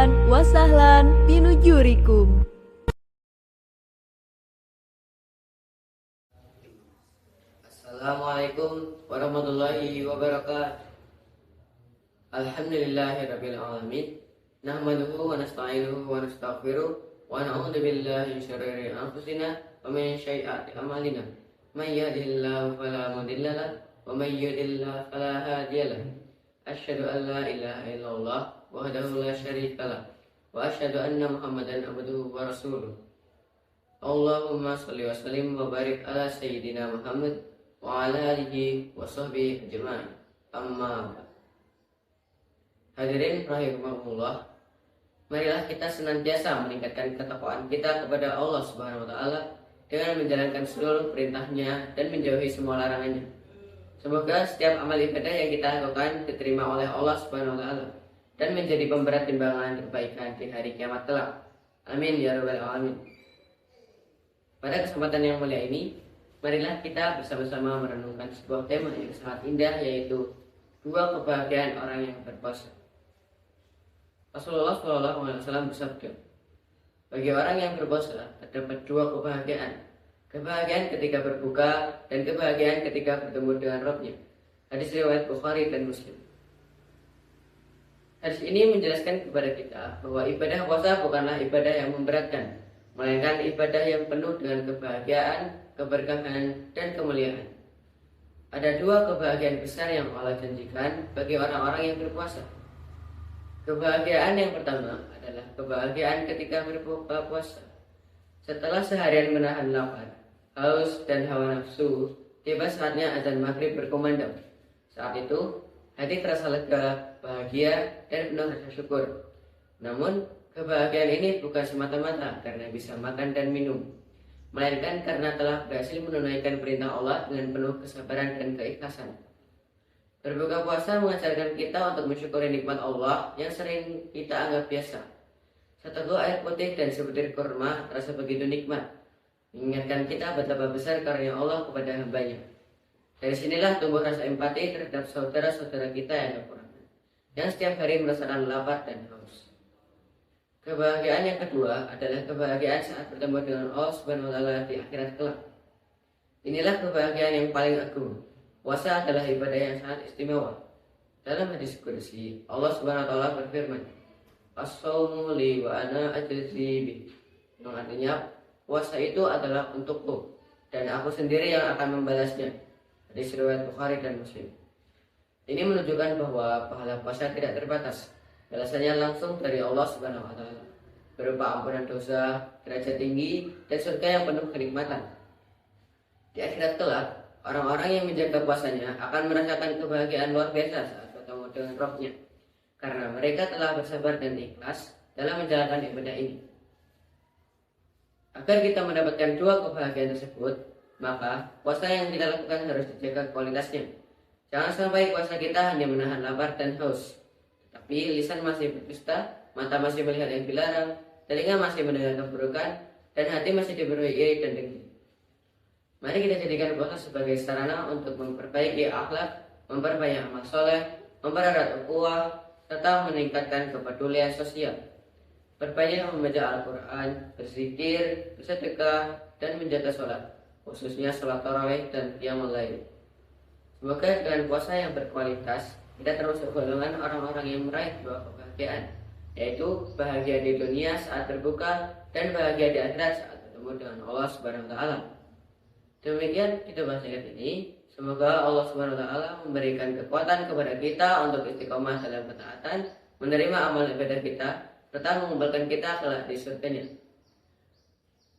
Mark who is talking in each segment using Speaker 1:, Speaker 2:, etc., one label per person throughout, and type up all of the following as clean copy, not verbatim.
Speaker 1: ahlan wa sahlan binujurikum.
Speaker 2: Assalamualaikum warahmatullahi wabarakatuh. Alhamdulillahirabbil alamin. Nahmaduhu wa nasta'inuhu wa nastaghfiruh wa na'udzu billahi min syururi anfusina wa min sayyiati a'malina. May yahdihillahu fala mudilla lahu wa may yudlil fala hadiya lahu. Asyhadu an la ilaha illallah wahdahu la syarika lahu wa asyhadu anna Muhammadan abduhu wa rasuluh. Allahumma shalli wa sallim wa barik ala sayyidina Muhammad wa ala alihi wa sahbihi ajma'in. Amma ba'd. Hadirin rahimakumullah, marilah kita senantiasa meningkatkan ketakwaan kita kepada Allah Subhanahu wa taala dengan menjalankan seluruh perintahnya dan menjauhi semua larangannya. Semoga setiap amal ibadah yang kita lakukan diterima oleh Allah Subhanahu wa taala dan menjadi pemberat timbangan kebaikan di hari kiamat kelak. Amin ya rabbal alamin. Pada kesempatan yang mulia ini, marilah kita bersama-sama merenungkan sebuah tema yang sangat indah, yaitu dua kebahagiaan orang yang berpuasa. Rasulullah SAW bersabda, bagi orang yang berpuasa terdapat dua kebahagiaan. Kebahagiaan ketika berbuka dan kebahagiaan ketika bertemu dengan Rabb-Nya. Hadis riwayat Bukhari dan Muslim. Hadis ini menjelaskan kepada kita bahwa ibadah puasa bukanlah ibadah yang memberatkan, melainkan ibadah yang penuh dengan kebahagiaan, keberkahan, dan kemuliaan. Ada dua kebahagiaan besar yang Allah janjikan bagi orang-orang yang berpuasa. Kebahagiaan yang pertama adalah kebahagiaan ketika berbuka puasa. Setelah seharian menahan lapar, haus, dan hawa nafsu, tiba saatnya azan maghrib berkumandang. Saat itu, hati terasa lega, bahagia, dan penuh rasa syukur. Namun, kebahagiaan ini bukan semata-mata karena bisa makan dan minum, melainkan karena telah berhasil menunaikan perintah Allah dengan penuh kesabaran dan keikhlasan. Berbuka puasa mengajarkan kita untuk mensyukuri nikmat Allah yang sering kita anggap biasa. Seteguk air putih dan sebutir kurma terasa begitu nikmat, mengingatkan kita betapa besar karunia Allah kepada hambanya. Dari sinilah tumbuh rasa empati terhadap saudara-saudara kita yang kekurangan, yang setiap hari merasakan lapar dan haus. Kebahagiaan yang kedua adalah kebahagiaan saat bertemu dengan Allah Subhanahu wa taala di akhirat kelak. Inilah kebahagiaan yang paling agung. Puasa adalah ibadah yang sangat istimewa. Dalam hadis qudsi, Allah Subhanahu wa taala berfirman, "As-shaumu li wa ana ajzi bih." Yang artinya, puasa itu adalah untukku dan aku sendiri yang akan membalasnya. Hadis riwayat Bukhari dan Muslim. Ini menunjukkan bahwa pahala puasa tidak terbatas. Balasannya langsung dari Allah Subhanahu wa taala, berupa ampunan dosa, derajat tinggi, dan surga yang penuh kenikmatan. Di akhirat kelak, orang-orang yang menjaga puasanya akan merasakan kebahagiaan luar biasa saat bertemu dengan Rabb-Nya, karena mereka telah bersabar dan ikhlas dalam menjalankan ibadah ini. Agar kita mendapatkan dua kebahagiaan tersebut, maka puasa yang kita lakukan harus dijaga kualitasnya. Jangan sampai puasa kita hanya menahan lapar dan haus, tapi lisan masih berdusta, mata masih melihat yang dilarang, telinga masih mendengar keburukan, dan hati masih dipenuhi iri dan dengki. Mari kita jadikan puasa sebagai sarana untuk memperbaiki akhlak, memperbanyak amal soleh, mempererat ukhuwah, serta meningkatkan kepedulian sosial. Perbanyak membaca Al-Quran, berzikir, bersedekah, dan menjaga sholat, khususnya sholat tarawih dan qiyamul lail. Semoga dengan puasa yang berkualitas, kita termasuk golongan orang-orang yang meraih dua kebahagiaan, yaitu bahagia di dunia saat berbuka dan bahagia di akhirat saat bertemu dengan Allah Subhanahu wa taala. Demikian kita bahas ayat ini. Semoga Allah Subhanahu wa taala memberikan kekuatan kepada kita untuk istiqomah dalam ketaatan, menerima amal ibadah kita, serta mengumpulkan kita kelak di surga-Nya.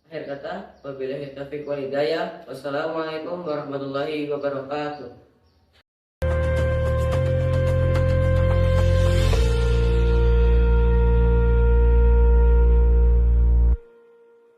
Speaker 2: Akhir kata, wabillahi taufiq wal hidayah. Wassalamualaikum warahmatullahi wabarakatuh.